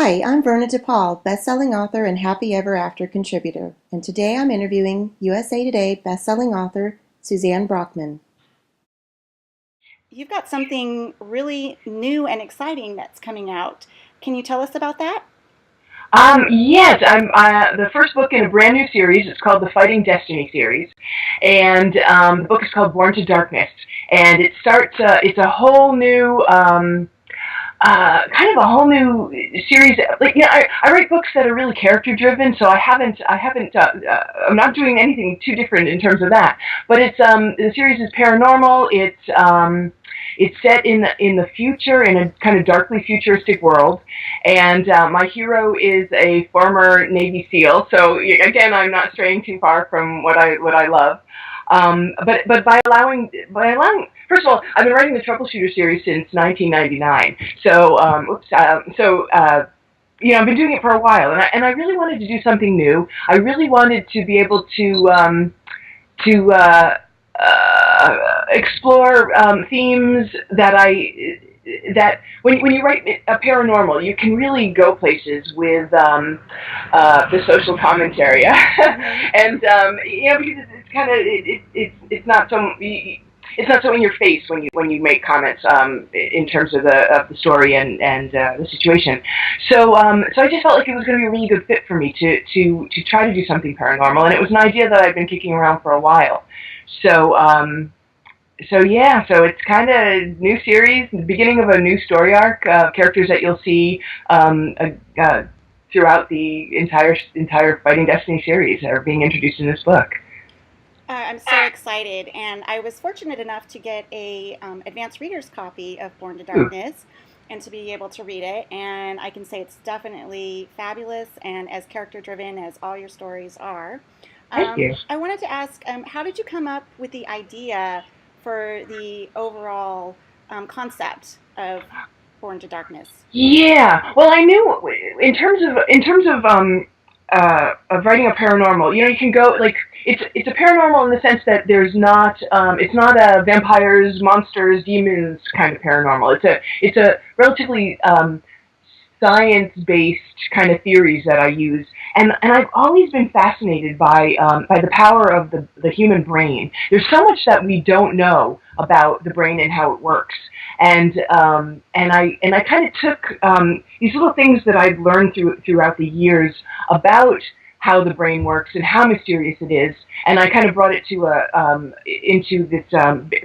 Hi, I'm Verna DePaul, best-selling author and Happy Ever After contributor, and today I'm interviewing USA Today best-selling author Suzanne Brockmann. You've got something really new and exciting that's coming out. Can you tell us about that? Yes, I'm the first book in a brand new series. It's called the Fighting Destiny series, and the book is called Born to Darkness. And it starts. It's a whole new. Kind of a whole new series. Like, I write books that are really character driven, so I'm not doing anything too different in terms of that. But the series is paranormal. It's set in the future, in a kind of darkly futuristic world, and my hero is a former Navy SEAL. So again, I'm not straying too far from what I love. But by allowing, first of all, I've been writing the Troubleshooter series since 1999. So, I've been doing it for a while, and I really wanted to do something new. I really wanted to be able to explore themes that when you write a paranormal, you can really go places with the social commentary, and because it's kind of it's not so it's not so in your face when you make comments in terms of the story and the situation. So I just felt like it was going to be a really good fit for me to try to do something paranormal, and it was an idea that I've been kicking around for a while. So so it's kind of new series, the beginning of a new story arc, characters that you'll see throughout the entire Fighting Destiny series are being introduced in this book. I'm so excited, and I was fortunate enough to get a advanced reader's copy of Born to Darkness and to be able to read it, and I can say it's definitely fabulous and as character-driven as all your stories are. Thank you. I wanted to ask, how did you come up with the idea for the overall concept of Born to Darkness? Yeah, well, I knew in terms of writing a paranormal, you can go like it's a paranormal in the sense that there's not it's not a vampires, monsters, demons kind of paranormal. It's a relatively science-based kind of theories that I use, and I've always been fascinated by the power of the human brain. There's so much that we don't know about the brain and how it works, and I kind of took these little things that I've learned throughout the years about how the brain works and how mysterious it is, and I kind of brought it to into this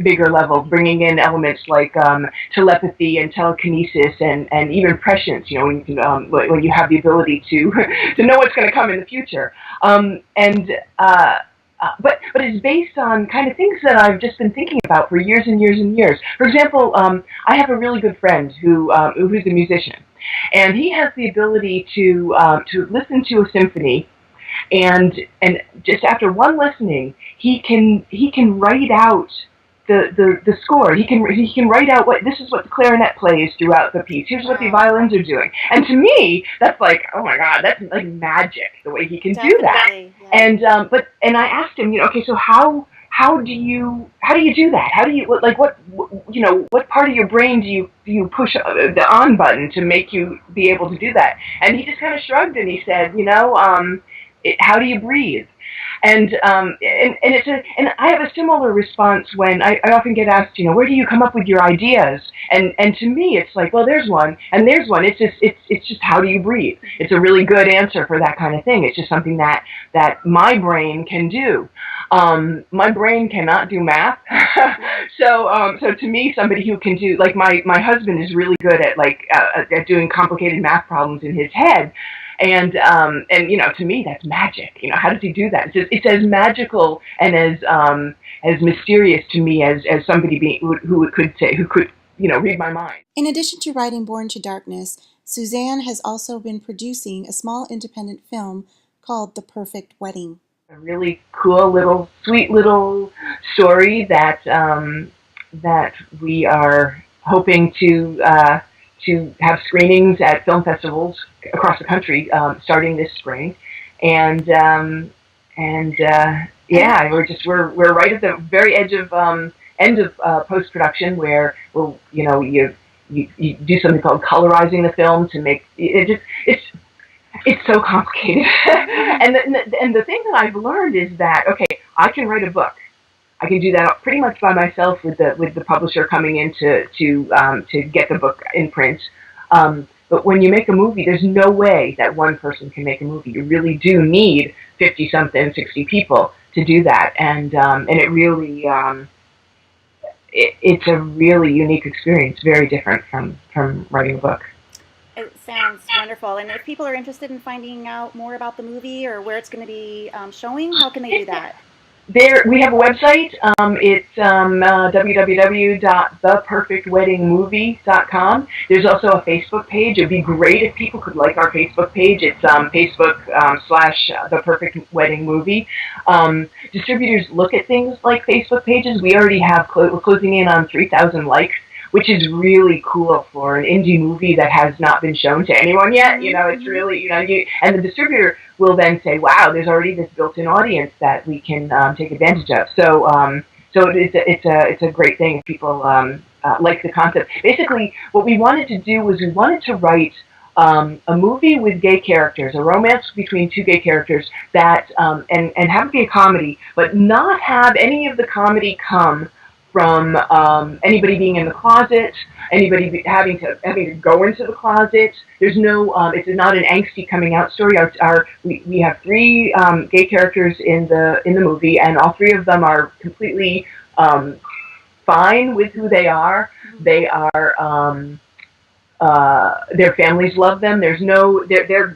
bigger level, bringing in elements like telepathy and telekinesis and even prescience. When you can, when you have the ability to to know what's going to come in the future, but it's based on kind of things that I've just been thinking about for years and years and years. For example, I have a really good friend who's a musician, and he has the ability to listen to a symphony. And just after one listening, he can write out the score. He can write out this is what the clarinet plays throughout the piece. Here's what the violins are doing. And to me, that's like, oh my God, that's like magic the way he can do that. Yeah. And I asked him, okay, so how do you do that? How do you what part of your brain do you push the on button to make you be able to do that? And he just kind of shrugged and he said, how do you breathe? And I have a similar response when I often get asked, where do you come up with your ideas? And to me, it's like, well, there's one, and there's one. It's just how do you breathe? It's a really good answer for that kind of thing. It's just something that my brain can do. My brain cannot do math, so to me, somebody who can do, like my husband is really good at doing complicated math problems in his head. And to me, that's magic. How does he do that? It's as magical and as mysterious to me as somebody who could read my mind. In addition to writing Born to Darkness, Suzanne has also been producing a small independent film called The Perfect Wedding. A really cool sweet little story that we are hoping to have screenings at film festivals across the country starting this spring, and we're right at the very end of post production where you you do something called colorizing the film to make it. It's so complicated. and the thing that I've learned is that, okay, I can write a book. I can do that pretty much by myself with the publisher coming in to get the book in print. But when you make a movie, there's no way that one person can make a movie. You really do need 50-something, 60 people to do that, and it really it's a really unique experience, very different from writing a book. It sounds wonderful. And if people are interested in finding out more about the movie or where it's going to be showing, how can they do that? We have a website. It's www.theperfectweddingmovie.com. There's also a Facebook page. It'd be great if people could like our Facebook page. It's Facebook / The Perfect Wedding Movie. Distributors look at things like Facebook pages. We already have we're closing in on 3,000 likes, which is really cool for an indie movie that has not been shown to anyone yet. You know, it's really, and the distributor will then say, wow, there's already this built-in audience that we can take advantage of. So it's a great thing if people like the concept. Basically, what we wanted to do was we wanted to write a movie with gay characters, a romance between two gay characters that, and have it be a comedy, but not have any of the comedy come from anybody being in the closet, anybody having to go into the closet. There's no, it's not an angsty coming out story. We have 3 gay characters in the movie, and all 3 of them are completely fine with who they are. They are their families love them. There's no the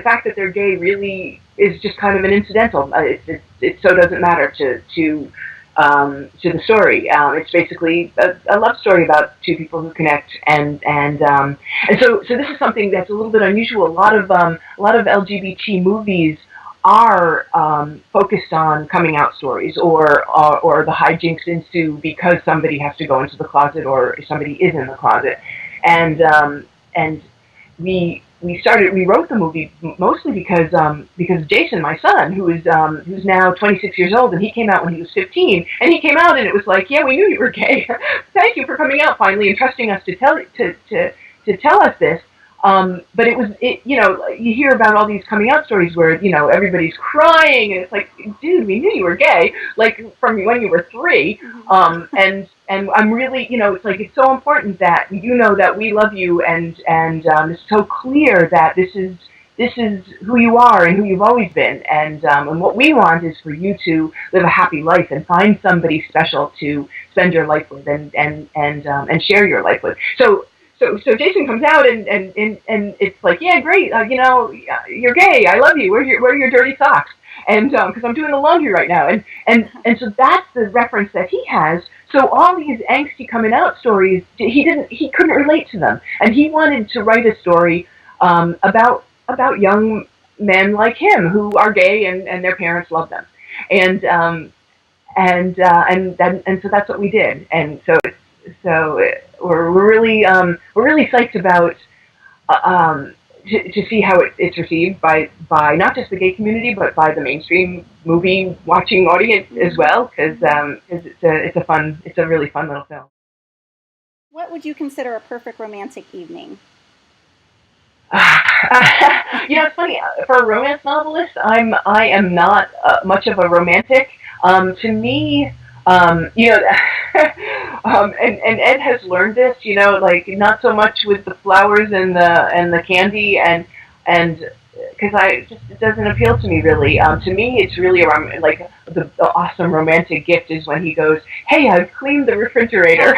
fact that they're gay really is just kind of an incidental. It so doesn't matter to the story. It's basically a love story about 2 people who connect, and so this is something that's a little bit unusual. A lot of LGBT movies are focused on coming out stories or the hijinks ensue because somebody has to go into the closet or somebody is in the closet, and we wrote the movie mostly because Jason, my son, who's now 26 years old, and he came out when he was 15, and he came out and it was like, yeah, we knew you were gay. Thank you for coming out finally and trusting us to tell us this. But you hear about all these coming out stories where, everybody's crying and it's like, dude, we knew you were gay, like from when you were 3. And I'm really, it's like, it's so important that that we love you, and it's so clear that this is who you are and who you've always been, and what we want is for you to live a happy life and find somebody special to spend your life with and share your life with. So Jason comes out and it's like, yeah, great, you're gay, I love you. Where are your dirty socks? And because I'm doing the laundry right now, and so that's the reference that he has. So all these angsty coming out stories, he couldn't relate to them, and he wanted to write a story about young men like him who are gay and their parents love them, and so that's what we did, and so we're really psyched about to see how it's received by not just the gay community but by the mainstream movie watching audience as well, because it's a really fun little film. What would you consider a perfect romantic evening? It's funny, for a romance novelist, I am not much of a romantic. To me, and Ed has learned this, like not so much with the flowers and the candy and because it doesn't appeal to me really. To me, it's really around like the awesome romantic gift is when he goes, "Hey, I've cleaned the refrigerator,"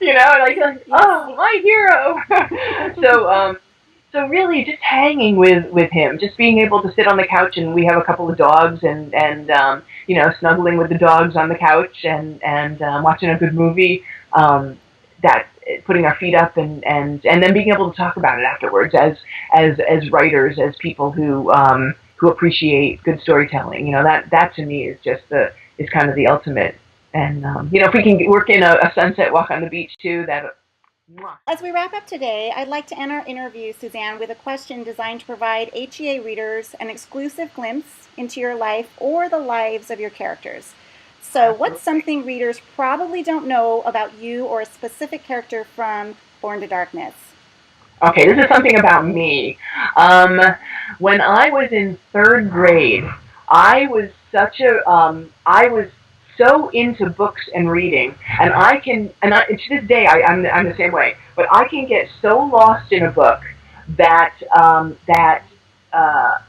like oh, my hero. So really, just hanging with him, just being able to sit on the couch, and we have a couple of dogs, and snuggling with the dogs on the couch, and watching a good movie. That putting our feet up, and then being able to talk about it afterwards, as writers, as people who appreciate good storytelling. That to me is just is kind of the ultimate. And if we can work in a sunset walk on the beach too, that. As we wrap up today, I'd like to end our interview, Suzanne, with a question designed to provide HEA readers an exclusive glimpse into your life or the lives of your characters. So, what's Absolutely. something readers probably don't know about you or a specific character from Born to Darkness? Okay, this is something about me. Um, when I was in third grade, I was so into books and reading, to this day, I'm the same way. But I can get so lost in a book that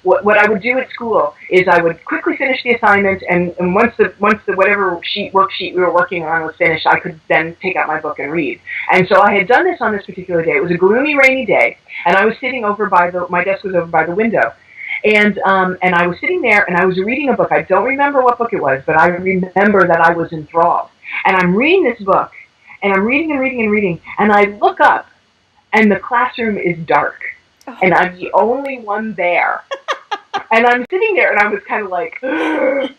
what I would do at school is I would quickly finish the assignment, and once the whatever worksheet we were working on was finished, I could then take out my book and read. And so I had done this on this particular day. It was a gloomy, rainy day, and I was sitting over by my desk was over by the window, and I was sitting there and I was reading a book. I don't remember what book it was, but I remember that I was enthralled. And I'm reading this book, and I'm reading and reading and reading, and I look up, and the classroom is dark, Oh, and I'm the only one there. And I'm sitting there, and I was kind of like,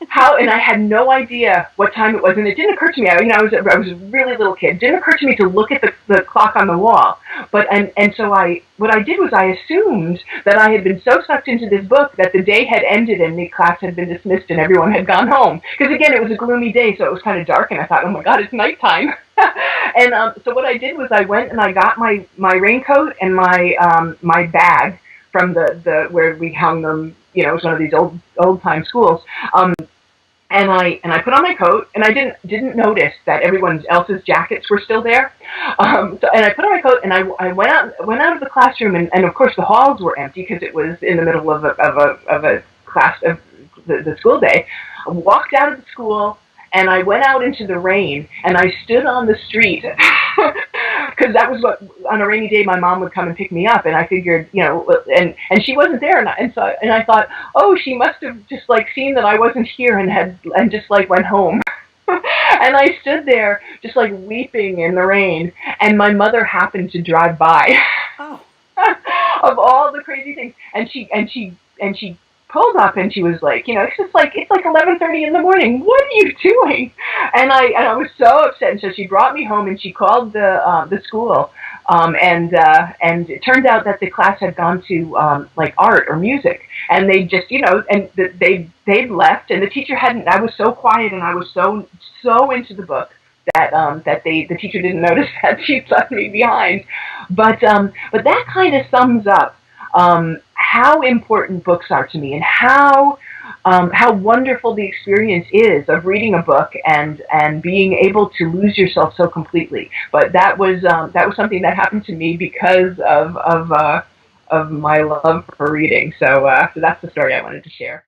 how? And I had no idea what time it was, and it didn't occur to me. I was a really little kid. It didn't occur to me to look at the clock on the wall. But and so what I did was I assumed that I had been so sucked into this book that the day had ended and the class had been dismissed and everyone had gone home. Because again, it was a gloomy day, so it was kind of dark, and I thought, oh my God, it's nighttime. And so what I did was I went and I got my raincoat and my bag from the where we hung them. You know, it was one of these old time schools. And I put on my coat, and I didn't notice that everyone else's jackets were still there. And I put on my coat, and I went out of the classroom, and of course the halls were empty because it was in the middle of a class of the school day. I walked out of the school, and I went out into the rain, and I stood on the street because that was what on a rainy day my mom would come and pick me up, and I figured, you know, and she wasn't there, and I thought, oh, she must have just like seen that I wasn't here and just like went home. And I stood there just like weeping in the rain, and my mother happened to drive by. oh, Of all the crazy things, and she pulled up, and she was like, you know, it's like 11:30 in the morning. What are you doing? And I was so upset, and so she brought me home, and she called the school, and it turned out that the class had gone to like art or music, and they just, you know, and they'd left, and the teacher hadn't. I was so quiet, and I was so into the book that the teacher didn't notice that she'd left me behind. But that kind of sums up how important books are to me, and how wonderful the experience is of reading a book and being able to lose yourself so completely. But that was something that happened to me because of my love for reading. So that's the story I wanted to share.